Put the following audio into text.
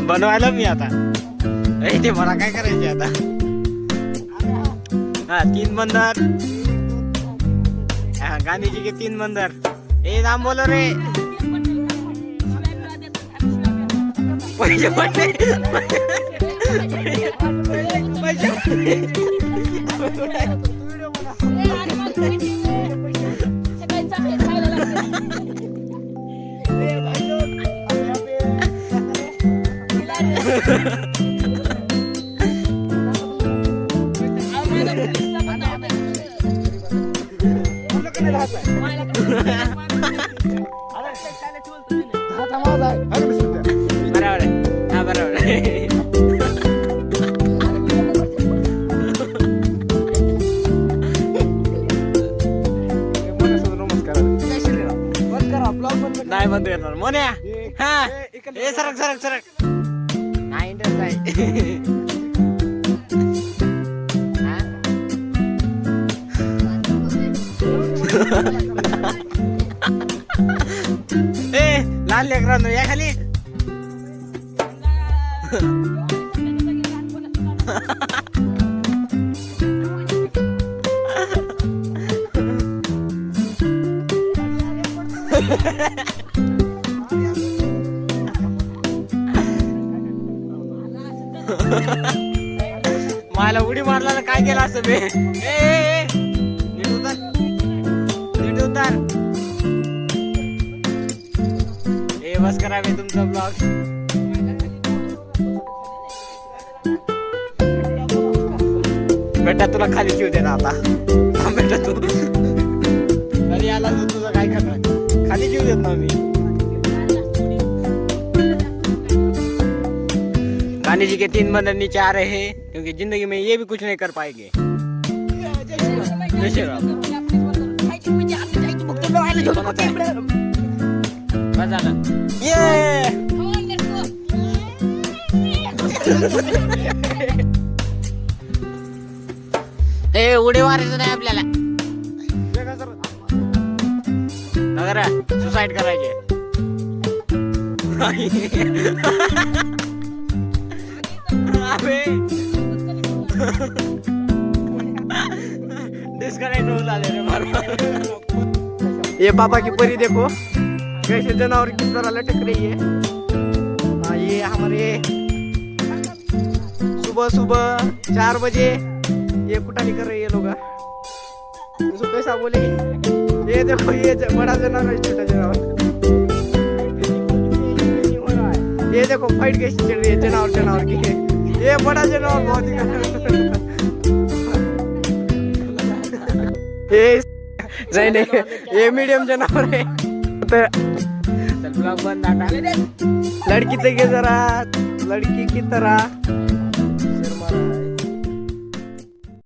बनवायला मी आता ते मला काय करायचे आता. हाँ 3 बंदर, गांधी जी के 3 बंदर. ए नाम बोलो रे. पैसे पडले. नाही बंद करणार मोन्या. हा ए सरक सरक सरक. नाही इंटरेस्ट आहे. ए लहान लेकरांनो या खाली. मला उडी मारला काय केलं असं बे. नीट उतर, नीट उतर. ए बस करा बे तुमचा ब्लॉग. बेटा तुला खाली जीव दे ना आता. बेटा तू अरे आला तुझं काय करणार. खाली जीव देत ना मी. गांधी जी के 3 बंदर नीचे आ रहे हैं क्योंकि जिंदगी में ये भी कुछ नहीं कर पाएंगे. ए उडी मारायचं नाही आपल्याला. सुसाईड करायचे. ये पापा की परी देखो कैसे जानवर की तरह लटक रही है. ये हमारे सुबह सुबह 4 बजे ये कुटानी कर रही है लोग. इसको कैसा बोले. ये देखो ये बड़ा जानवर है छोटा जानवर. ये देखो फाइट कैसी चल रही है जानवर जानवर की. ये बड़ा जानवर बहुत ही नहीं ये मीडियम जानवर है. ब्लॉग बंद. लड़की तक जरा लड़की की तरह